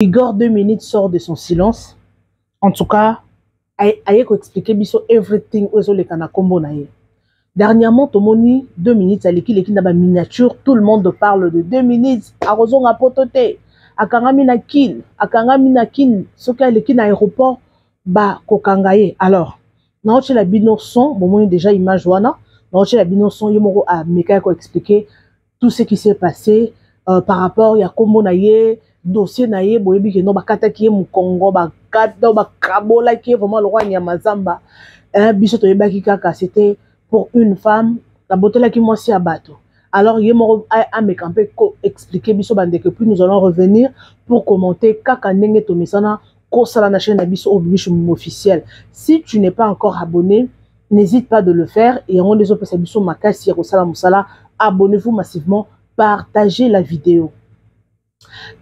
Igor 2 minutes sort de son silence. En tout cas, aye ko expliquer biso everything ozo le kana kombo na ye. Dernièrement, Tomoni 2 minutes aleki leki na ba miniature, tout le monde parle de 2 minutes. Arozonga potote, akangami na kin, soki aleki na aéroport ba kokangaye. Alors, na oche la bino son, bon déjà image wana, na oche la bino son yemoko a meka ko expliquer tout ce qui s'est passé par rapport ya kombo na ye. Dossier na ye boyebi ke no bakata ki mu Congo bakata bakabola ki vraiment le roi Nyamazamba biso to yebaki kaka c'était pour une femme la botela ki mwasi ya bato. Alors ye mo a me campé ko expliquer biso bande que puis nous allons revenir pour commenter kaka ndenge to misana ko sala na chaîne na biso obibish officiel. Si tu n'es pas encore abonné, n'hésite pas de le faire et on les autres biso makasi ya ko sala musala, abonnez-vous massivement, partagez la vidéo.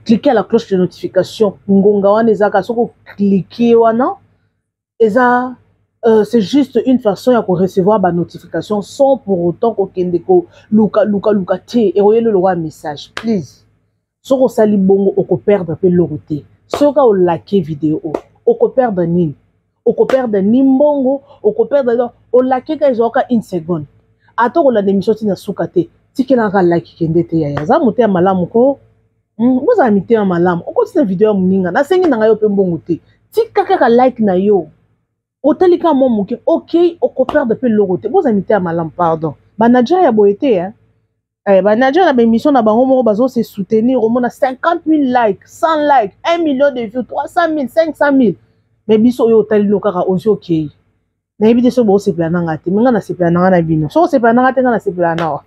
Cliquez à la cloche de notification. Ngonga wana ezaka soko cliquer wana c'est juste une façon de recevoir ma notification sans pour autant que kendeko luka te et voyez le message please. Soko sali bongo oko perdre pe loroté. Soka o like vidéo oko perdre nini. Oko perdre nimbongo, oko perdre o like ka izoka 1 seconde. Atoko la démission tina sukate. Tikela ka like kendete ya za mote ya malamu ko. Vous avez mis un malam. On continue la vidéo mninga. Na sengi na ngayo pe mbongo te. Ti kaka like na yo. Otalika mo muke. OK, o ko perdre pe loroté. Vous avez mis un malam pardon. Banadja ya boete hein. Banadja na ba émission na bango moko bazo se soutenir au moins 50 000 likes, 100 likes, 1 million de views, 300 000, 500 000. Mais biso yo otali lokaka onzi OK. Na ebite so bo se plana ngate. Menga na se plana na bino. So se plana ngate na se plana.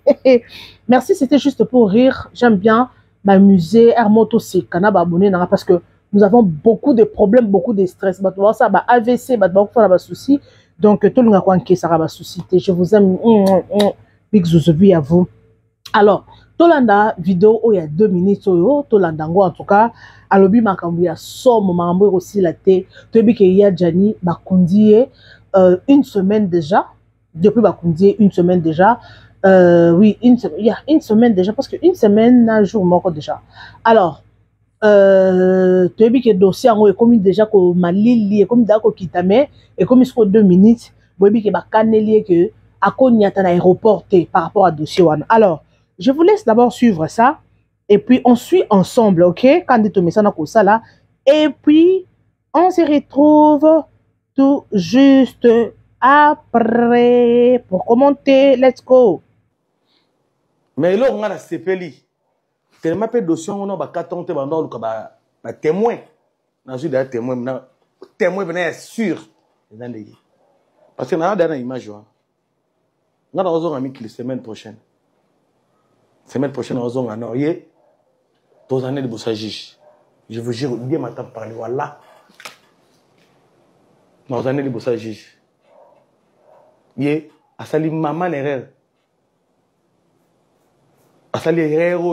Merci, c'était juste pour rire. J'aime bien m'amuser, Hermoto Sekana, abonner parce que nous avons beaucoup de problèmes, beaucoup de stress. Ça, AVC, beaucoup de soucis. Donc, tout le monde qui sera souci. Je vous aime. Big Zouzoubi à vous. Alors, Tolanda vidéo il y a 2 minutes. Tolanda en tout cas. Alobi makambu ya somme makambu aussi la té. Tobi ke ya Jani bakundi une semaine déjà. Depuis bakundi 1 semaine déjà. Oui, il y a 1 semaine déjà, parce qu'une semaine, un jour mort déjà. Alors, tu as vu que le dossier est comme déjà que Malili, comme d'accord Kitame, et comme il se 2 minutes, tu as vu que Bakaneli que à Konyata l'aéroport par rapport à dossier one. Alors, je vous laisse d'abord suivre ça, et puis on suit ensemble, ok? Quand tu mets ça dans ça là, et puis on se retrouve tout juste après pour commenter. Let's go. Mais là, on a la CPLI. Tellement peu de dossiers, on a des cartons, des témoins. On a des témoins. Témoins, venez sûr. Parce que on a des images. On a des la semaine prochaine. Semaine prochaine, on a des 2 années de bossage. Je vous jure, bien m'attend parler. Voilà. 2 années de bossage. A sali maman l'erreur. Asali erreur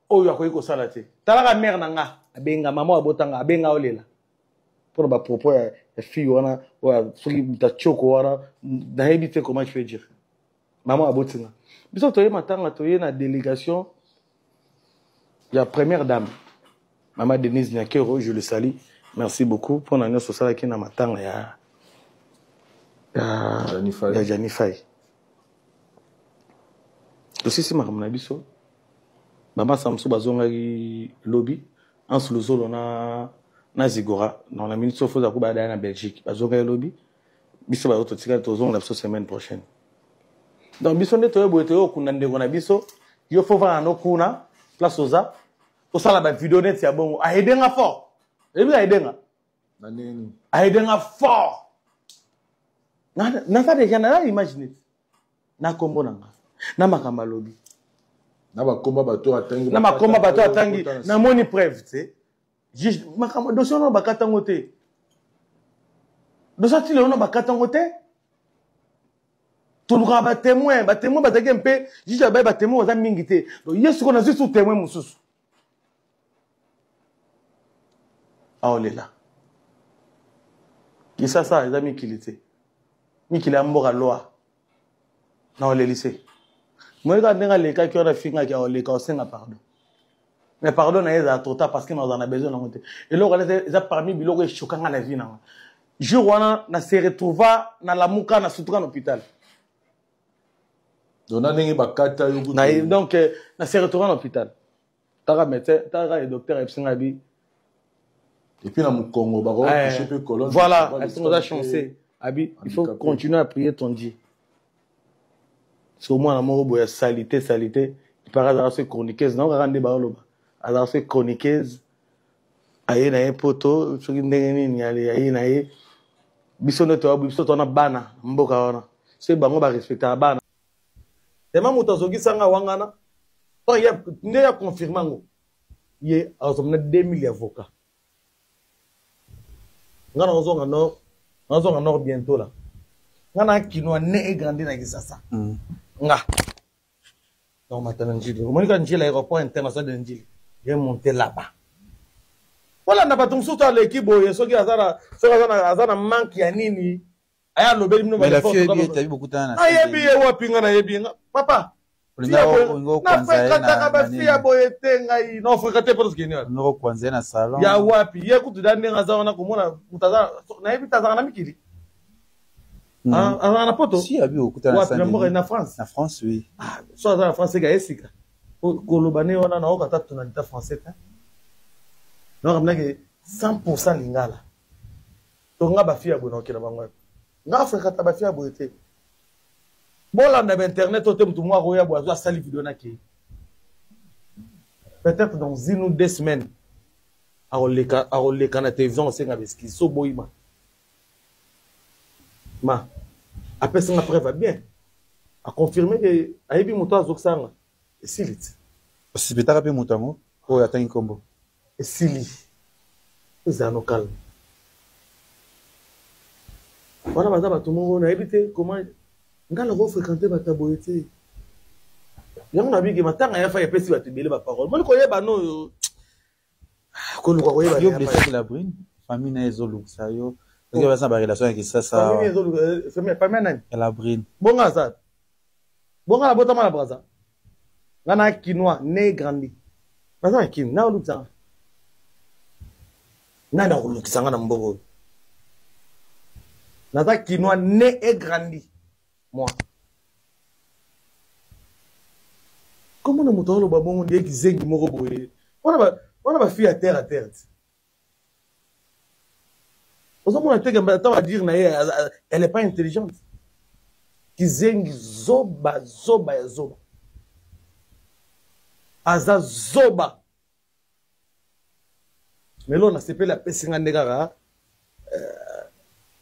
oyo akoyi ko sala te. Talaka mère nanga abenga maman abotanga abenga olela. Pour ba propos ya fille wana wa soki ta choko wana na hebite comment je peux dire. Maman abotinga. Biso toye matanga toye na délégation ya première dame. Maman Denise Nyakero, je le salue. Merci beaucoup pour la noce sala ki na matanga ya Janifai. Aussi si makamna biso Maman Samsou bazonga lobby en sous le sol on a Zigora dans la minute sauf à Kuba en Belgique bazonga lobby biso ba auto tika tozonga la semaine prochaine. Donc biso ne toye boete o kuna ndeko na biso yo faut va no kuna place oza o sala ba vidéo net ya bongo a aidenga fort. Et bien aidenga na nini a aidenga fort. Na ça déjà na imaginer na kombo nanga na makamba lobby na bakomba bato atangi na moni preuve tu sais makamba dossier no bakatango te dossier ti leona bakatango te to luka ba témoin bataki mpe juste ba témoin za mingi te donc yesu ko na juste témoin mususu aolela kisa ça les amis kilité mikili amboka loi na olelise. Moi, quand on a les cas qui ont fait un cas, on les conseille pardon. mais pardon na eza trop tard parce que nous en a besoin de monter et là on a parmi biloko choquant la vie na jour wana na se retrouva na la muka na sutuka na hôpital donc na se retrouva na hôpital tara médecin tara et docteur epsinga bi et puis na Congo bako toucher peu colonne voilà on a chancé abi il faut continuer à prier ton Dieu sur moi na moko boya salité il paraît dans ce chroniqueuse non rande ba loba alors ce chroniqueuse aye na ye poto soki ndenge nini aye na ye biso biso tona bana mboka wana c'est bango ba respecter bana tellement moto soki sanga wangana to ya nde ya confirmer ngo ye azomna 2000 avocats ngana ozonga no bientôt là ngana kinwa ne e grandi na kisasa nga non maintenant njili monika njili aéroport international de njili j'ai monté là-bas voilà na batum surtout l'équipe boye soki azana manque ya nini aya lobeli mino mais la fille t'as vu beaucoup de temps na ayebi wapi nga na yebi nga papa na fréquentaka bafille ya boye te ngai non fréquenté parce que no kwanza na salon ya wapi ye kutu da ndenga za wana komona mutaza na yebi tazanga na mikili na poto si abi okutana na mboka na France na France oui so za France ga esika kolobane wana na okata tonalité français ta non ramna ke 100% lingala to nga ba fia bona okela bango nga Afrika ta ba fia boete bolanda ba internet ote mutu mwa roya bo azo sali vidéo na ke peut-être dans une ou 2 semaines a oleka na télévision senga beski so boyima ma après ça après va bien a confirmer que ayebi moto azoksanga esilit osipetaka pe moto yango oyo atangi kombo esili ezano calme wana baza bato moko nayebi te comment ngala ko fréquenter bato boye te yango nabiki matanga ya fa epesi bato ebele baparole moni koyeba no koluka koyeba yo blessé la brune famille na ezolukisa yo parce que baza ba relation avec ça famille ezolukisa famille nani la brune bonga za bonga la botama la braza ngana kinois né grandi baza kin na olukisa nana olukisa ngana mboko naza kinois né et grandi moi comment na moto oloba bongo ndiye kizengi moko boye wana ba fille à terre ozomona te que ta va dire na elle est pas intelligente kizengi zoba aza zoba mais là on a sepé la pesinga ndekaka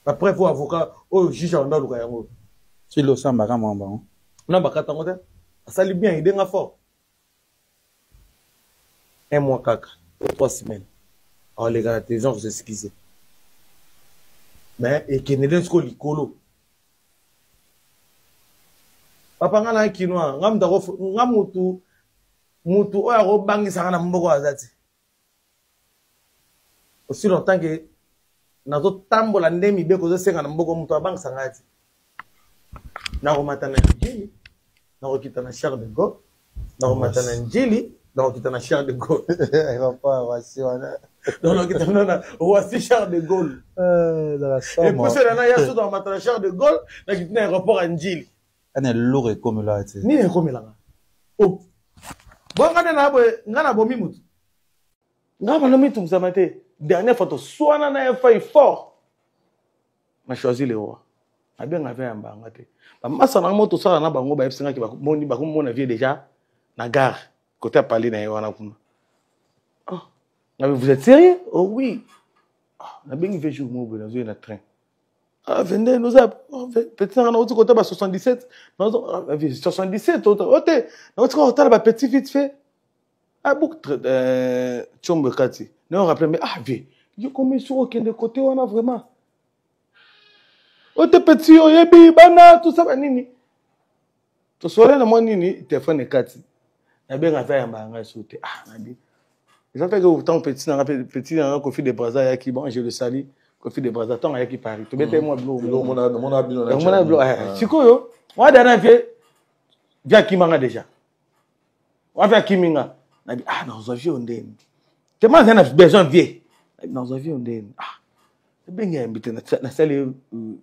après faut avocat au juge on a luka yango tu le sens baka mamba non bakata ngote asali bien il denga fort 1 mois kaka 3 semaines alors les gars les gens vous excuser mais et keneden sko likolo papa ngana kinwa ngamutu mutu oya go bangisa na mboko azati aussi longtemps que nazo tambola ndemi beko zo senga na mboko mutu abangisa ngati na ko matana njili na ko kitana Charles de Gaulle na ko matana njili na ko kitana Charles de Gaulle papa wasi wana donc kitana na wasi Charles de Gaulle dans la chambre et pour cela na ya so dans matana Charles de Gaulle na kitana aéroport njili ana lourd comme là tu ni comme là oh bonga na bo ngana bomi mutu ngaba no mitu mzamate dernière fois to soana na fa fort m'a choisi le roi a bien avait un bangate ba masa na moto sala na bango ba epsinga ki ba moni ba mona vie déjà na gare côté à parler na wana kuna ah vous êtes sérieux oh oui ah na bien fait jour mo bo na zo na train ah vendez nous a petit na autre côté ba 77 non 77 ote na autre côté ba petit vite fait ah beaucoup chombe kati non rappelez mais ah vie yo comme sur aucun de côté on a vraiment ote petit yo yebi bana tout ça nini to sore na mo nini téléphone kati na bien nga faire mbanga sauter ah na bien ils ont fait que autant petit na Kofi de Brazza ya ki bon je le salue Kofi de Brazza tant ya ki Paris to bete moi blo mona blo sikoyo wa dana vie via kimanga déjà wa via kiminga Ah, dans un vieux ondé. Tellement on a besoin de vieux. Dans un vieux ondé. Ah, c'est bien invité. Na salle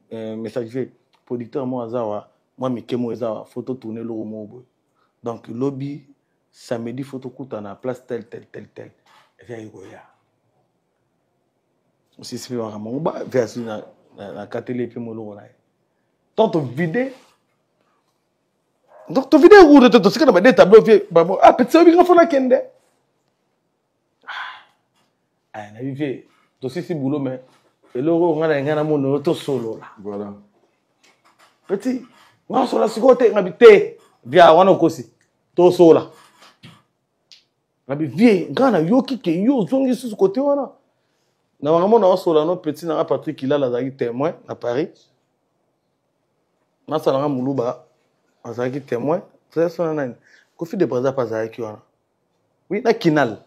message fait producteur moi azawa, moi Mikemo azawa, photo tourner le romo. Donc lobby samedi photo coûte na place tel. Et vient Igoya. Aussi c'est vraiment ba version na katele pe molo na. Tant vidé. Donc tu vidéo où de ce que na des tableaux vieux ah petit obi grafo na kende. Ah na vivé. To si boulot mais et le on a ngana mon to solo là. Voilà. Petit, on sur la sécurité ngabité via wana kosi. To solo. Ngabi vie ngana yo kike yo zongi sur ce côté wana. Na vraiment na solo no petit na Patrick il a la témoin à Paris. Na sala muluba azaki témoin. C'est ça na kofi de braza pazaki wana. Oui na kinal.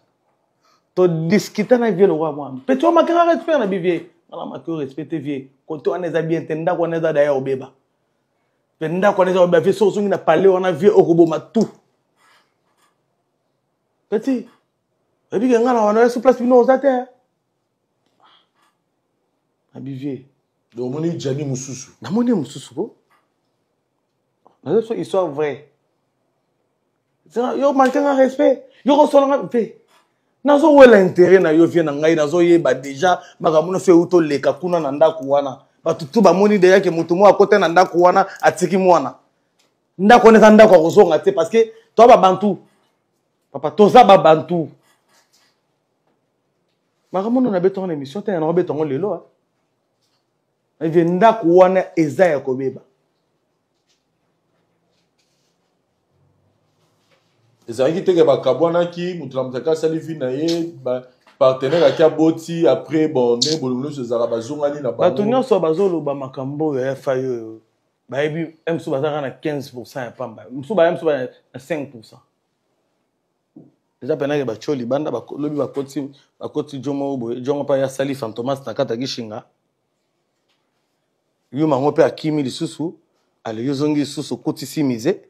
To discuter na vie le roi moi. Petit on makara respect na bivie. On a marqué respecter vie. Quand on est bien tenda qu'on est d'ailleurs au beba. Tenda qu'on est au beba so so na parler on a vie au roboma tout. Petit. Et puis ngana on a sur place bino ozate. Abivie. Donc on est Gianni Mususu. Na moni mususu ko. Na so histoire vraie. Yo manque un respect. Yo resolanga fait. Nazo wela intérêt na yo vie na ngai nazo yeba déjà makamuna fe uto leka kuna na ndako wana batutu ba moni deya ke mutu mo akote na ndako wana atiki mwana ndako neza ndako akozonga te parce que toi ba bantu papa toza ba bantu makamuna na beton na émission te na beton lelo a vie ndako wana eza ya kobeba ezalaki teke bakabwanaki moto na motaka asali vi na ye partenaire aki aboti après bon ne bolongo nyonso ezalaka bazongani na bato nyonso bazoloba makambo oyo ya fa oyo bayebi msu bazalaka na 15% ya pamba msu baya msu baya na 5%. eza penake batyo libanda lobi bakoti jomo boye jongo mpa ya sali fantomas na kata gishinga yo mango mpe akimi lisusu ale yo zongi lisusu kotisi mize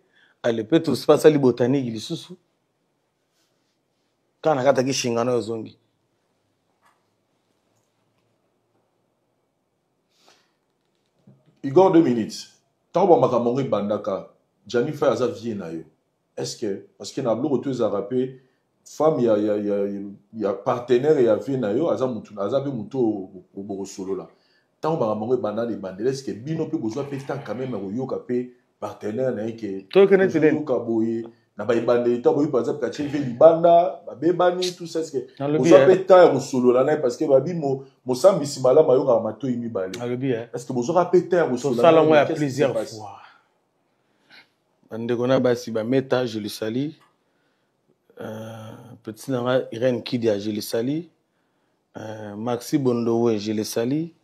ale pe to spasali botanique lisusu kana kata gishinga na yo zongi Igor 2 minutes tant ba makambo bandaka Gianni fa aza vie na yo est-ce que parce que na bloko to za rapper femme ya partenaire ya vie na yo aza mutu aza pe mutu oboko solo la tant ba makambo bandana bandele est-ce que bino pe besoin pe tant quand même ko yoka pe partenaire na yeke to kene teden yoka boye na ba ibande ta boye par exemple ka cheve libanda ba bebani tout ça est-ce que besoin pe tant ko solo la parce que ba bi mo sambisi mala mayoka mato imi balé est-ce que besoin pe tant ko solo la moi plusieurs fois bande kona basi ba meta je le sali petit nanga Irène Kidia je le sali Maxi Bondowe je le sali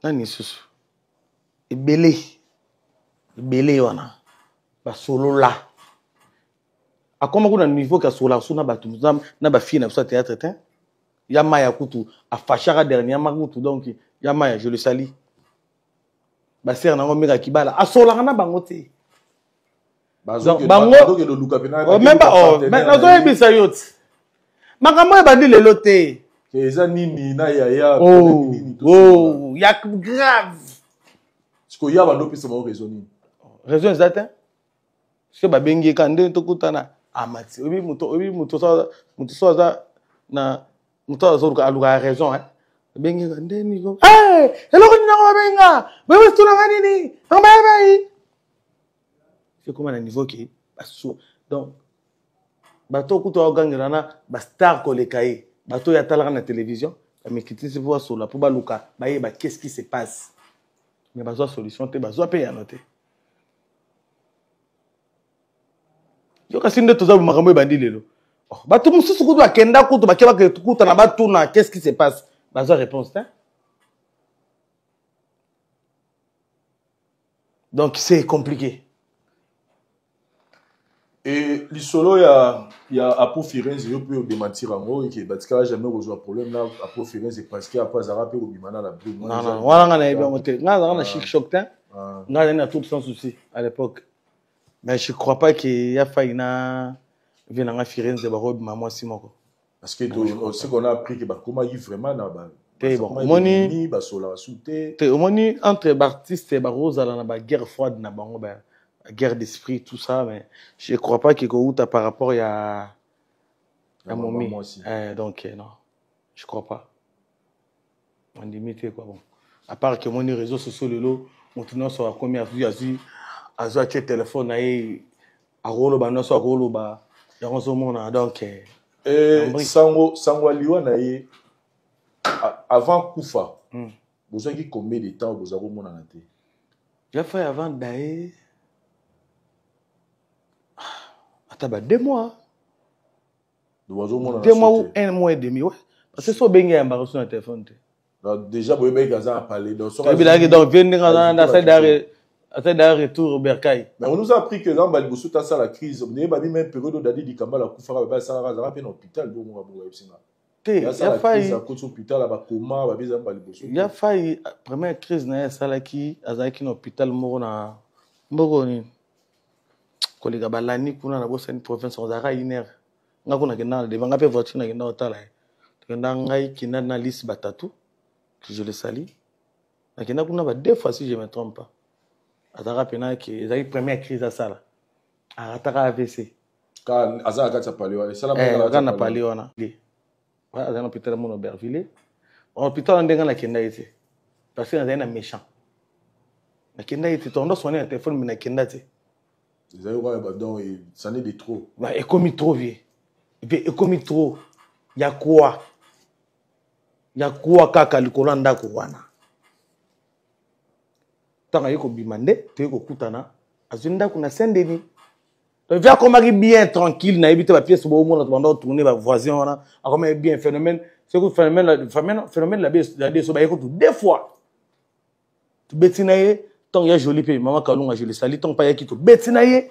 nani susu ibele wana basolo la akoma kuna niveau ka sola suna batu na ba fille na so théâtre te ya maya kutu afashaka dernier makutu donc ya maya je le sali ba sœur na ngomeka kibala asola na bango te bango même pas mais nazo ebisa yot makambo ebandi lelo te eza nini na yaya oh ya grave siko ya bando pesa mo raison nini raison exacte ce ba bengi kande to kutana amati obi muto so za na muto so aluka raison hein bengi kande ni go eloko ni na benga bebe tuna ngani ambaye c'est comme un niveau qui baso donc bato kuto ogangirana ba star ko le kai bato ya talaka na télévision mais qui se voit sur la pour baluka ba qu'est-ce qui se passe mais bazo solution te bazo payer noter yo kasinde toza makambo ebandi lelo bato mususu kutu akenda kutu bakeba ke kuta na bato na qu'est-ce qui se passe bazo réponse hein donc c'est compliqué. Et l'isolo ya Apo Firenze yo peut démentir en gros et que batika jamais rejoint problème là Apo Firenze parce que après Zara peut obimana la brune. Non wala ngana ebe moté ngana na chic choc tin ngana na tout sans souci à l'époque Mais je crois pas qu'il y a failli na venir à Firenze de Barob maman Simoko. Parce que ce qu'on a appris que comment il vraiment na ba. Bon, moni ba sola souté. Te moni entre artistes et Barosa la ba guerre froide na bango ba guerre d'esprit tout ça mais je crois pas que Kouta par rapport à Momi. Donc non. Je crois pas. On limité quoi bon. À part que mon réseaux sociaux le lot maintenant sur la première vue à téléphone à rolo ba no so rolo ba yango so mona donc sango liwa na ye avant Koufa vous avez combien de temps vous avez mona na te j'ai fait avant d'aller attends 2 mois 2 mois ou 1 mois et demi ouais parce que so bengi embarrassé sur le téléphone déjà vous avez gaza parler donc venir dans cette retour Berkay. Mais on nous a appris que dans Balbousou t'as ça la crise on est bani même période d'adi di kamba la Koufa ba ça va bien hôpital do mo ba epsinga il a failli à côté hôpital ba coma ba bizan Balbousou il a failli première crise na salaki azaki na hôpital moko na mbogoni kolega balani kuna na bosa ni province on zaka iner ngako na kenda de banga pe voiture na kenda otala kenda ngai kina na liste batatu que je le salue na kenda kuna ba 2 fois si je me trompe pas azaka pena que ezaki première crise à ça là ataka AVC ka azaka ta paliwa sala na paliwa na ouais azana hôpital mon Aubervilliers hôpital ndenga na kenda ite parce que azana méchant na kenda ite tondo sonner un téléphone mais na kenda te ils avaient ouais donc ça n'est de trop bah et comme trop vieux et puis comme trop ya quoi kaka likolo ndako wana tanga yeko bimande te yeko kutana azunda kuna Saint-Denis donc vient comme bien tranquille na éviter la pièce bo mo na bando tourner ba voisin wana comme bien phénomène c'est que phénomène la des so ba yeko tout 2 fois tu betinaye tant ya joli pe maman Kalunga je le salue tant pas yaki to betinaye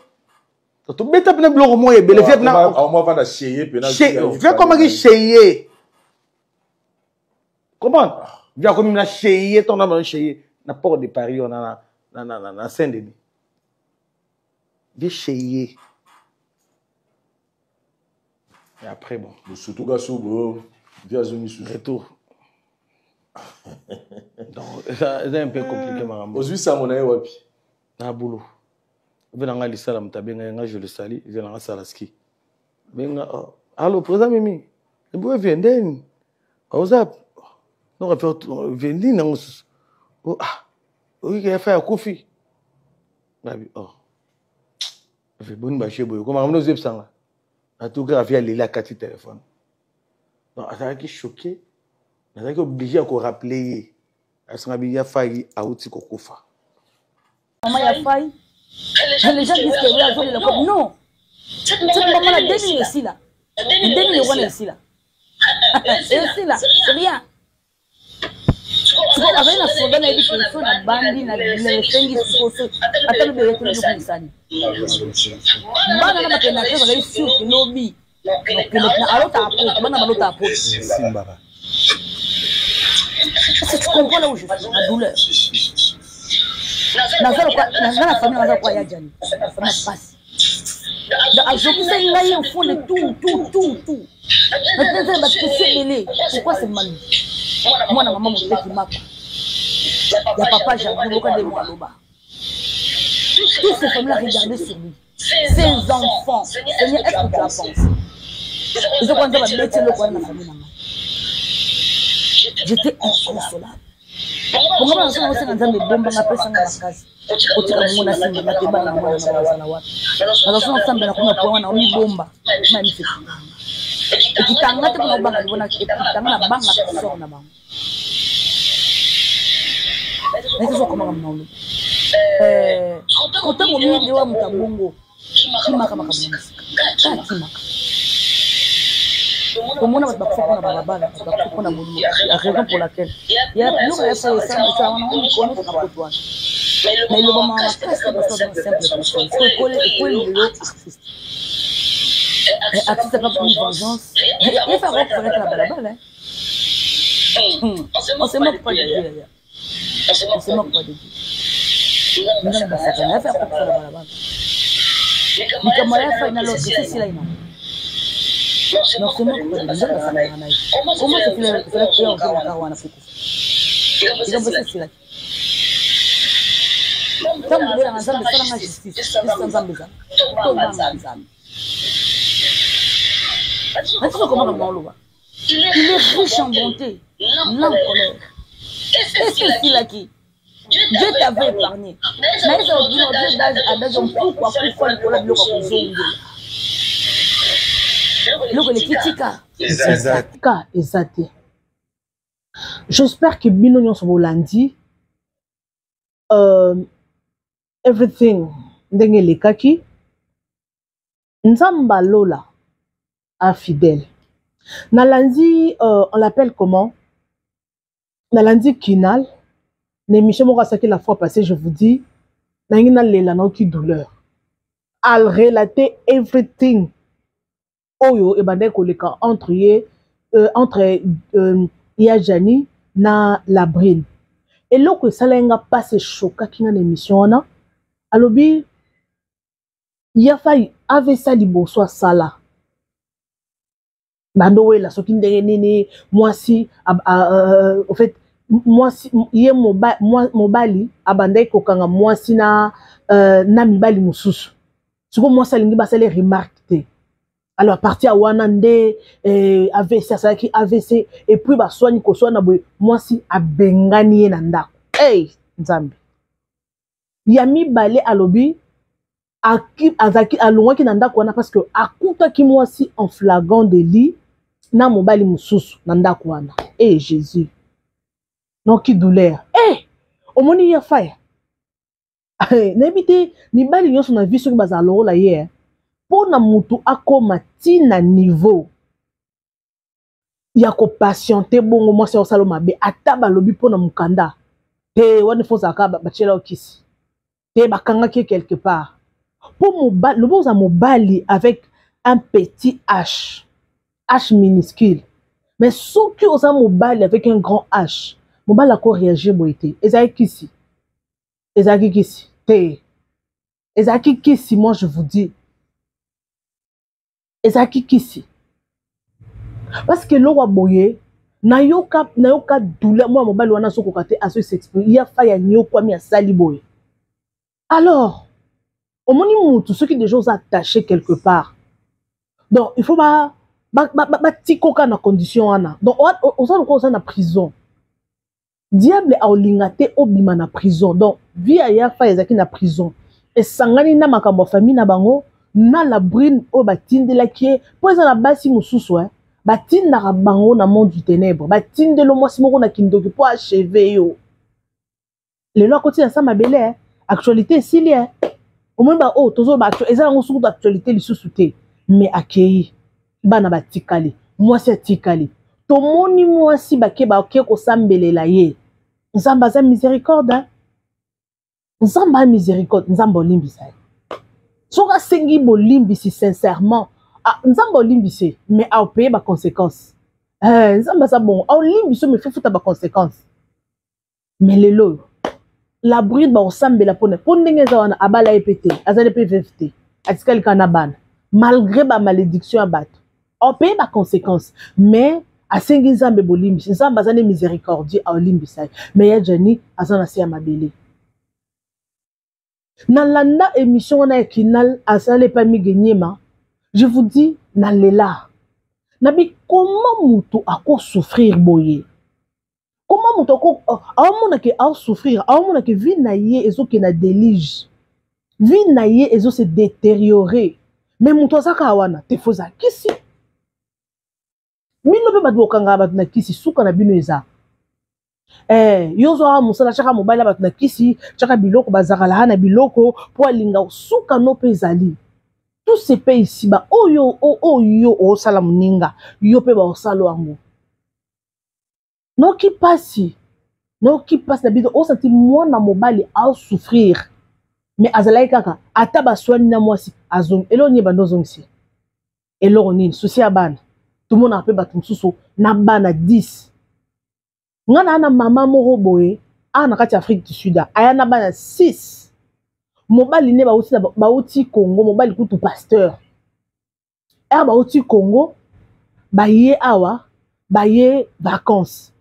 to beta pena bloko mo ebele viet na au moins va na cheye pena vient comme cheye comment vient comme na cheye tant na cheye na port de Paris on a na Saint-Denis de cheye et après bon surtout gaso via zone sous retour donc c'est un peu compliqué maman aujourd'hui ça mon aïe wapi na boulot venanga lisala mtabenga nga je le salue venanga salaski benga allo président Mimi et vous vendez ozap non va faire vendre non oh ah oui il a fait un coffee nabi oh fait bonne bâcher boyo comme on ose ça en tout cas via les la carte téléphone donc ça qui choqué on est obligé à rappeler à son abi ya failli à outil kokufa maman ya failli les gens disent que oui à voler la coupe non cette maman la 2000 ici là 2000 euros ici là et ici là c'est rien avec la soda na ebi so na bandi na le sengi so ata le bele ko ni sani bana na bakena ke ba sur que lobby na alota apo bana malota apo Simba tu comprends là où je suis la douleur la famille na quoi ya jani la famille passe da je vous ai ngai au fond de tout maintenant ba que c'est mêlé pourquoi c'est mal moi na maman mon petit mapa ya papa Jabou quand de moi loba tous ces femmes là regardaient sur lui ses enfants Seigneur est-ce que tu as pensé ils ont quand va mettre le coin de la famille maman j'étais inconsolable pour moi on s'est dans des bombes na pesa na kazi otika mungu na simba na teba na mwana na bazala watu na sasa ensemble na kuna kwa na oni bomba mimi fikiri ekitangate kuna banga libona ekitanga na banga soko na bango naizo koma kama mnaulu kote mo mimi ndio mtabungo kimaka makabunga kimaka komona ba bakufuna balabala bakufuna mulimo la raison pour laquelle il y a plus de ça on connaît qu'on a pas droit mais le moment là c'est simple c'est coller le artiste artiste pas pour une vengeance il faut reconnaître la balabala on se moque pas de Dieu on se moque pas de Dieu non bah ça va faire pour la balabala likambo ya fa ina lote esila ina non c'est moi qui peux dire ça na nai comment c'est fait ya okaka wana fuku likambo esila tamu ndela nzambe sala nga justice nzambe za to nzambe Est-ce comment il est riche en bonté, lent en colère. Et c'est celui-là qui Dieu t'avait épargné. Mais ils ont dit pourquoi j'espère que Bino sont lundi. Everything ndenge le kaki Nzamba Lola infidèle. Nalandi, on l'appelle comment? Nalandi Kinal. L'émission Morasaki la fois passée, je vous dis, Nangina Lela qui douleur. Elle relatait everything. Oyo et bande koleka entre Yajani na Labrine. Et là que ça l'a pas se choqué qui dans l'émission na. Alobi ya failli avait ça libo soit ça là. Bandowe la soki ndenge nini moi si en fait moi si yé mobali abandai kokanga moi si na mibali mususu siko moi ça lingi basale remarque alors à partir à wanande AVC ça qui AVC et puis ba soigner ko soina boy moi si abengani na ndako hey nzambe ya mibale alobi azaki alongwa ki na ndako wana parce que akuta ki moi si en flagrant délit na mobali mususu na ndako wana eh Jésus non qui douleur eh omoni ya fire n'habite mibali nyonso na vie soki bazalo la hier pour na mutu akoma tina niveau ya ko patienter bongo moi c'est au salon mabe ataba lobi pour na mukanda te wana faut zaka bachela okisi te bakanga ki quelque part pour mobali le bon mobali avec un petit H minuscule. Mais sauf que aux mobile avec un grand H, mobile a quoi réagir boité. Ezaki kisi. Ezaki kisi. Te. Ezaki kisi, moi je vous dis. Ezaki kisi. Parce que l'eau a boyé, na yoka douleur, moi mobile wana soko kate à se s'exprimer. Il y a failli à nyo kwa mi a sali boyé. Alors, au moment où tous ceux qui déjà sont attachés quelque part. Donc, il faut pas tikoka na condition ana donc on s'en na prison diable a olingate obima na prison donc via ya fa ezaki na prison et sangani na makambo famille na bango na la brine o batindela ki po eza na basi mususu batinda bango na monde du ténèbre batindelo mwasi moko na kindoki po achever yo le lo akoti na sa mabele actualité silie au moins ba tozo ba eza ngo suku d'actualité lisusu te mais akei bana batikali moi c'est tikali to moni moi si bake ba ko sambelela ye nzamba za miséricorde nzamba miséricorde nzamba olimbisa soka sengi bolimbisi sincèrement nzamba olimbisi mais a payer ba conséquences nzamba ça bon olimbiso mais faut futa ba conséquences mais lelo la bride ba osambela pone ndenge za wana abala epete azale pe vft atikali kana bana malgré ba malédiction à battre on paye ma conséquence mais à sengi zambe bolimbi nzamba zane miséricorde a olimbisa mais ya Johnny azana si amabele na landa émission na Kinal asale pas mi genyema je vous dis na lela nabi comment mutu ako souffrir boye comment mutu ako amona ke a souffrir amona ke vie na ye ezoke na délige vie na ye ezo se détériorer mais mutu azaka wana te foza kisi mino pe batu okanga batu na kisi suka na bino eza yozo a musala chaka mobile batu na kisi chaka biloko bazakala na biloko po alinga suka no pe ezali tout ce pays ici ba oyo o sala muninga yo pe ba osalo ango no ki passe na bino o senti mwana mobile a souffrir mais azalai kaka ata baswani na mwasi azong elo nye bando zongisi elo nini souci ya bana tout le monde a fait battre mususu na bana 10 ngana na mama moko boye ana kati Afrique du Sud aya na bana 6 mobali ne bauti Congo mobali kutu pasteur bauti Congo baye awa baye vacances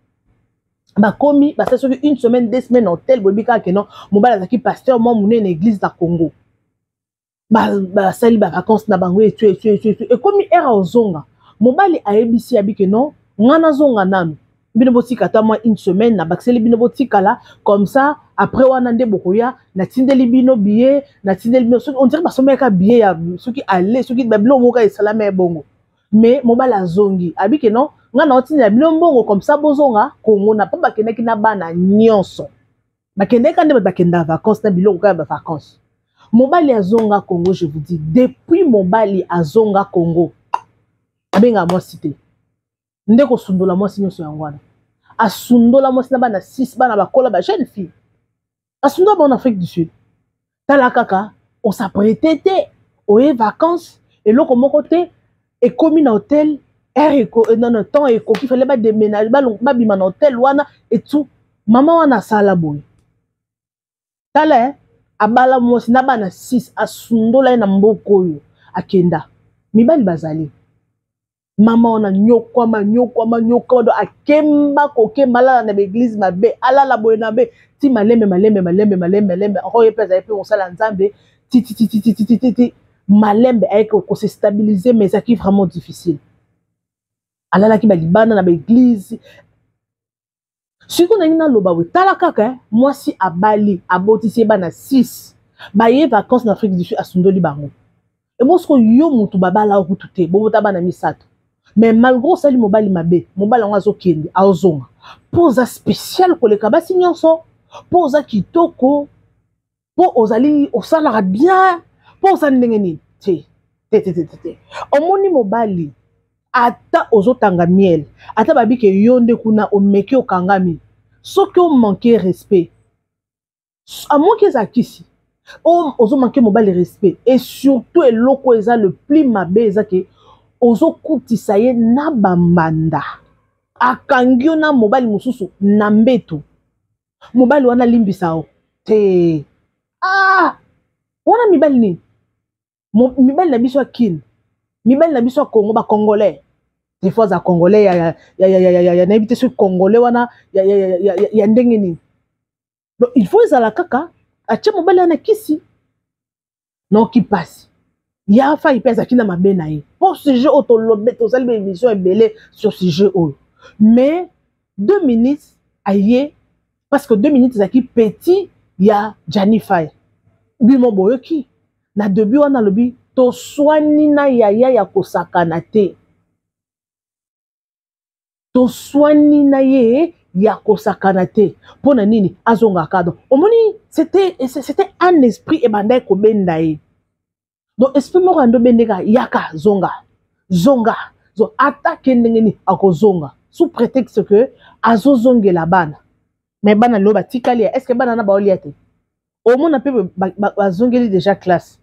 bakomi basa soki une semaine 2 semaines hôtel bobika ke non mobali azaki pasteur moi mune na église na Congo basali ba vacances na bango etu ekomi era ozonga mobali ayebisi abi ke non ngana zonga nanu bino botika ta moi une semaine na bakiseli bino botika là comme ça après wana nde bokoya na tindeli bino billet na tindeli bino on dirait basomeka billet ya soki aller soki babilo moka esalama bongo mais mobali azongi abi ke non ngana otindela bino mbongo comme ça bozonga Congo na pa bakendeki na bana nyonso bakendeka nde bakenda vacances na biloko kaya ba vacances mobali azonga Congo je vous dis depuis mobali azonga Congo abenga moi cité ndeko sundola mwasi nyonso yango wana asundola mwasi na bana 6 bana bakola ba jeune fille asundola ba en Afrique du Sud tala kaka on s'apprêtait oye vacances eloko moko te ekomi na hôtel non temps ekoki fallait ba déménager ba bima na hôtel wana et tout maman wana sala boy tala abala mwasi na bana 6 asundola na mboko oyo akenda mibali bazali mama wana nyokwama do akemba kokemba lala na l'église mabe alala boye na be ti malembe oye pesa epe mosala nzambe ti malembe ayeke ko se stabiliser mais ça qui vraiment difficile alala ki ba libana na l'église surtout na ngina loba we tala kaka mwasi abali abotisi bana 6 baye vacances na Afrique du Sud asundoli bango et moi ce yo mutu babala okutu te bobota bana misato mais malgré ça mobali mabe mobali ngo azokende azonga poza spécial koleka basi nyonso poza kitoko po ozali osala bien poza ndenge nini te omoni mobali ata ozotanga miel ata babike yonde kuna omeki okangami soki o manquer respect à moins que ça kisi ozo manquer mobali respect et surtout eloko eza le plus mabe eza ke ozo kutisa ye na bambanda akangio na mobali mususu na mbeto mobali wana limbisa o te wana mibali ni mibali na biso akine mibali na biso Congo ba congolais des fois za congolais ya na ebite ce congolais wana ya ndenge ni donc il faut ezala kaka acha mobali ana kisi non qui passe ya fa ipesa kina mabe na ye pour ce jeu autolobé to sali émission ebele sur ce jeu mais 2 minutes aye parce que 2 minutes zaki petit ya Janify bimo boyoki na début wana lobi to swani na yaya ya kosakana te to swani na ye ya kosakana te pona nini azonga kado omoni c'était un esprit ebanda ko benda ye donc esprit moko ando bendeka yaka zonga zo attaque ndengeni akozonga sous prétexte que azozongela bana mais bana loba tikali est-ce que bana na baolia te omona pe bazongeli déjà classe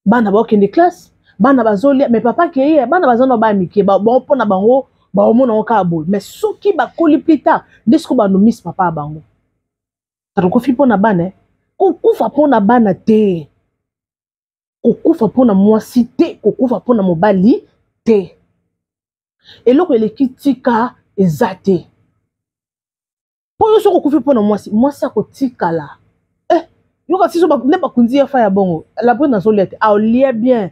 bana bakende classe bana bazolia mais papa ke bana bazona ba mike ba bon pona bango ba omona oka bo mais soki bakoli plus tard ndesiko ba no miss papa bango taroko fi pona bana kokufa pona bana te kokufa pona mwasi te kokufa pona mobali te eloko eleki tika eza te po yo soko kokufi pona mwasi akotikala yoka siso ne bakunzi ya fa ya bongo la pona solete aolia bien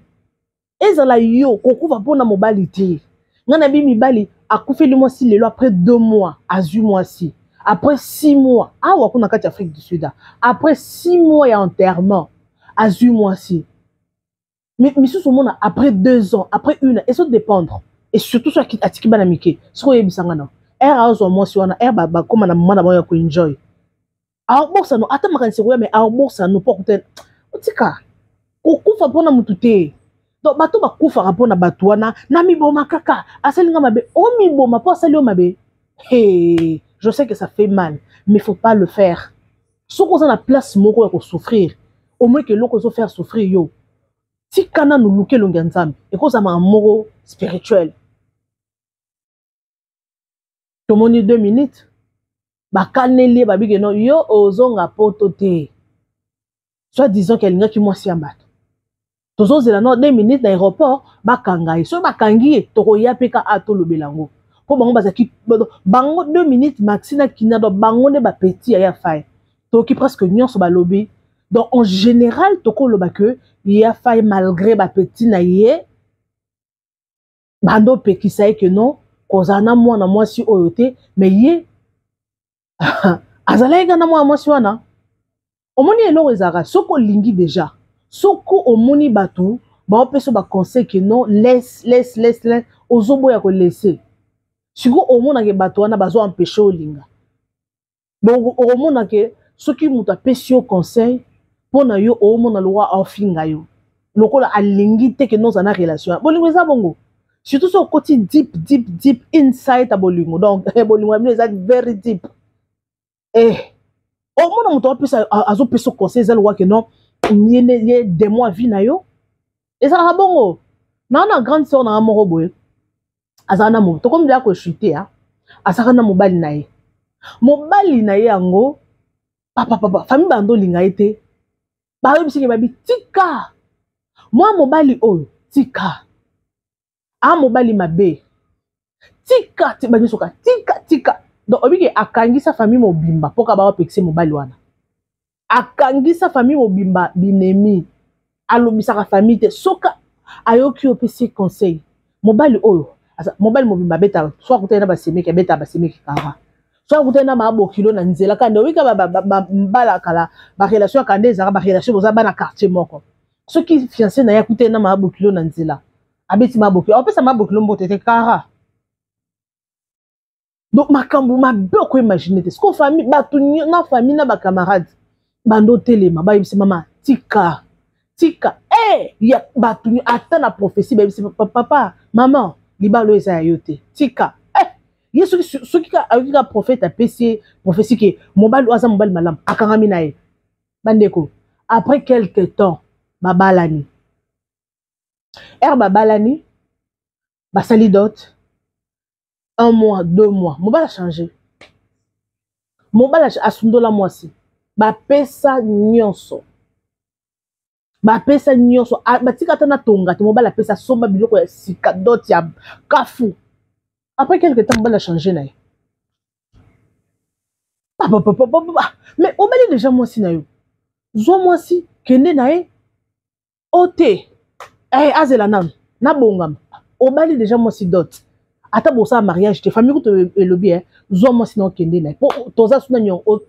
ezala yo kokufa pona mobali te ngana bi mibali akufeli mwasi lelo après 2 mois azui mwasi après 6 mois awa kuna kati Afrique du Sud après 6 mois ya enterrement azui mwasi mais misusu mona après 2 ans après 1 an et ça dépendre et surtout ça atiki bana mike soko yebisanga na azo mwasi wana ba koma na mwana ba ya ko enjoy bosa no ata makanisi ko ya mais bosa no pour peut-être otika kokufa pona mutu te donc bato bakufa pona bato wana na miboma kaka asalinga mabe o miboma po asali o mabe hey je sais que ça fait mal mais faut pas le faire soko za na place moko ya ko souffrir au moins que loko zo faire souffrir yo tikana no luke longa nzambe ekoza ma moko spirituel tomoni 2 minutes bakaneli babike no yo ozonga poto te soit disant qu'elle qui moi si ambato tozo zela no 2 minutes d'aéroport bakanga ye so bakangi ye toko ya peka ato lobelango po bango bazaki bango 2 minutes maxina kina do bango ne ba petit ya faille toki presque nyonso ba lobby. Donc en général toko loba que ya faille malgré ba petit na ye bando pe ki saye que non kozana mwana mwasi oyo te mais ye azala ega na mwana mwasi wana omoni eloko ezaka soko lingi déjà soko omoni batu ba opeso ba conseil que non laisse ozobo ya ko laisser siko omona ke batu wana bazo empêcher olinga donc omona ke soki muta pesi yo conseil pona yo omona loi ofinga yo lokola alingi te ke non za na relation bolingo eza bongo surtout so côté deep inside a bolingo donc bolingo eza very deep omona muta pesa azo peso conseil za loi que non ye des mois vi na yo ezalaka bongo na grande sœur na moko boye azala na mo to comme dia ko chuter ha asaka na mobali na ye yango papa famille bando linga ete ba yebisike babi tika moi mobali oyo tika mobali mabe tika ti banyi soka tika donc obike akangisa famille mobimba poka ba pekse mobali wana akangisa famille mobimba binemi alobisaka famille te soka ayoki opesi conseil mobali oyo mobali mobimba beta soit kutena ba semeki beta ba semeki kara soit kutena ma bokilo na nzela kande wika mbala kala ba relation kande ezaka ba relation boza bana quartier moko soki fiancé na ya kutena ma bokilo na nzela abeti ma bokilo opesa ma bokilo mbote te kara donc makambo mabe ko imaginer te sko famille batu na famille na ba camarades bando telema ba yebisi mama tika ya batu ata na prophétie ba yebisi papa maman libalo eza ya yote tika yesu soki ka ayika prophète apesi prophétie ke mobali aza mobali malamu akangami na ye bandeko après quelque temps babalani babalani basali dot 1 mois 2 mois mobali a changé mobali asundola mwasi bapesa nyonso batika ata na tonga te mobali apesa somba biloko ya sika dot ya kafu après quelque temps mobali a changé na ye mais obali déjà mwasi na yo zwa mwasi kende na ye ote azela nanu nabongama obali déjà mwasi dot ata bosa mariage te famille kuto elobi zwa mwasi na okende na ye po toza suna nyongo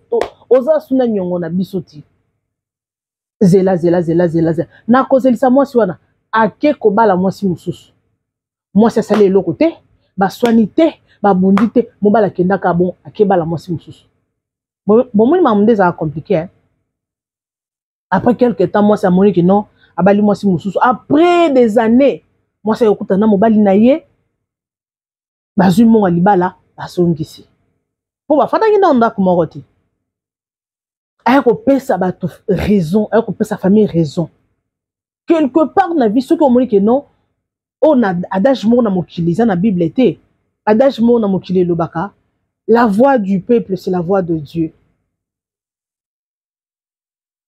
oza suna nyongo na biso ti zela na kozelisa mwasi wana ake kobala mwasi mosusu mwasi asali eloko te baswani te babundi te mobala kendaka bon akebala mwasi mosusu bomoni makambo nde ezalaka compliqué après quelque temps mwasi amoni ke non abali mwasi mosusu après des années mwasi ayokutana na mobali na ye bazwi monga libala basongisi po bafandaki na ndako moko te aya kopesa bato raison aya kopesa famille raison quelque part na vie soki omoni ke non on a adage moko na mokili eza na bible te adage moko na mokili elobaka la voix du peuple c'est la voix de Dieu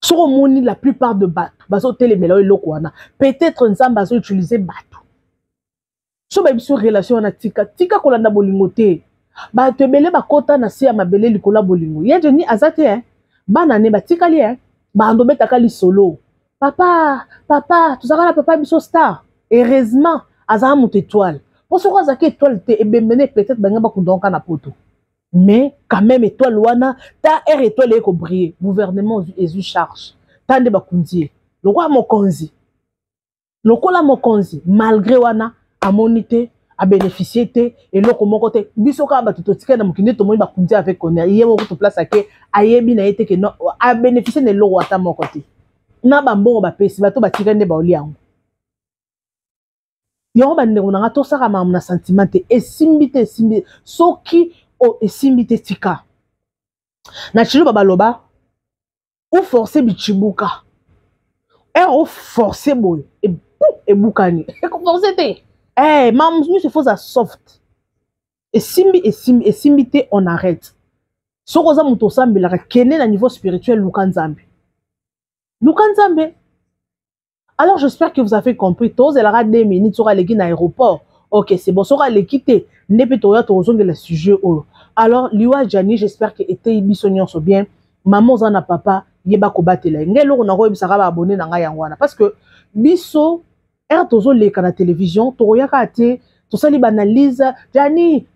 soki omoni la plupart de bato bazotelemela oyo eloko wana peut-être nzambe azoutilize bato so bayebiso relation wana tika kolanda bolingo te bato ebele bakota na se ya mabele likolo ya bolingo ye jeni aza te bana ne batikali bando betaka lisolo papa tozaka na papa biso star heureusement azaka moto étoile po soko azaki étoile te ebembene peut-être bange bakundonka na poto mais quand même étoile wana ta étoile eko briller gouvernement ezwi charge ta nde bakundi ye lokola mokonzi malgré wana amoni te abénéficier te eloko moko te biso kaka bato totikali na mokili nde tomoni bakundi avec honneur ye moko to place ake ayebi na ye te ke no abénéficier na eloko ata moko te na bambongo bapesi bato batikali nde baoli yango yango bandeko nanga tosaka makambo na sentiment te esimbi te soki esimbi te tika na chiluba baloba oforce bichibuka oforce boye ebukani ekoforce te maman nous se faut soft esimbi te on arrête soko za muto sambelaka kene na niveau spirituel luka nzambe Lukanzambe. Alors j'espère que vous avez compris. Tous elle aura 2 minutes sur l'aéroport. Ok, c'est bon. Sur l'équité, n'est pas le sujet. Alors, Liwa Jani, j'espère que été bisognon so bien. Maman zana papa, yeba kobatela. Ngelo on a roye bisara abonné na nga yangwana parce que biso er tozo leka na télévision, toyaka te, to sali banalise, Jani,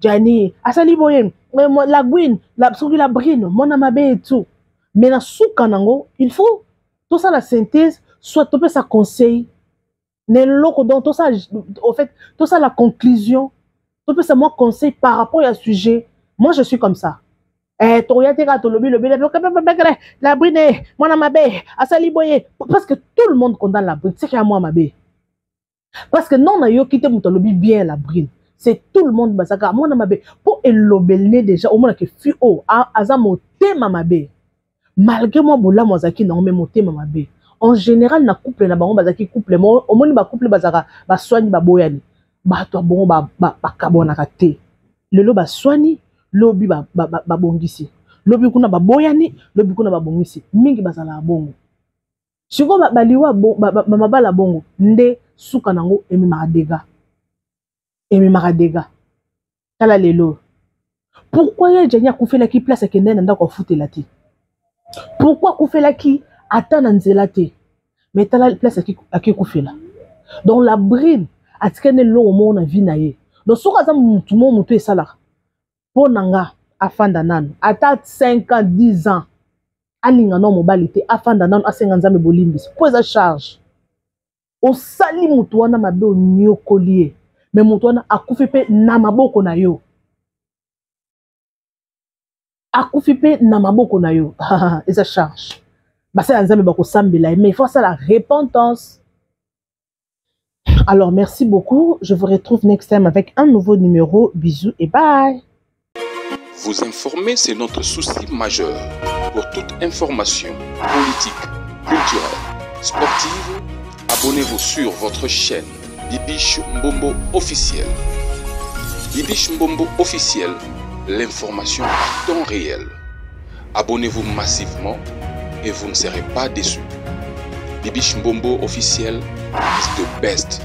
asali boyen, la guine, la soki la brine, mona mabe et tout. Mais na souka nango, il faut tout ça la synthèse, soit topé sa conseil. Ne loko donc tout ça au fait, tout ça la conclusion, topé ça moi conseil par rapport à ce sujet. Moi je suis comme ça. La brine, moi ma bé, asali boye, parce que tout le monde condamne la brine, c'est qu'il y a moi ma bé. Parce que non na yo quitté mon lobby bien la brine. C'est tout le monde basaka moi ma bé pour elobelne déjà au moins que fi o azamo tema ma bé. Malgré moi bola mozaki na même tema ma bé. En général na couple na bango bazaki couple mo au moins ba couple bazaka ba soigni ba boyani. Ba to bongo ba kabona kate. Lelo ba soigni lobi ba bongisi lobi kuna ba boyani lobi kuna ba bongisi mingi bazala bongo siko baliwa mama bala bongo nde suka nango emi maradega kala lelo pourquoi ya janya kufela ki place akende na ndako futela ti pourquoi kufela ki atana nzela te mais tala place aki kufela donc la brine atikene lo mo na vie na ye donc soka za mutu esala Ponanga afanda nanu ata 5 ans 10 ans alinga no mobilité afanda nanu asenga nzambe bolimbisi po eza charge osali mutu wana mabe onyokolie mais mutu wana akufi pe na maboko na yo eza charge basa nzambe bakosambela mais il faut ça la repentance. Alors merci beaucoup, je vous retrouve next time avec un nouveau numéro. Bisous et bye. Vous informer, c'est notre souci majeur. Pour toute information politique, culturelle, sportive, abonnez-vous sur votre chaîne Bibiche Mbombo officiel. Bibiche Mbombo officiel, l'information en temps réel. Abonnez-vous massivement et vous ne serez pas déçus. Bibiche Mbombo officiel is the best.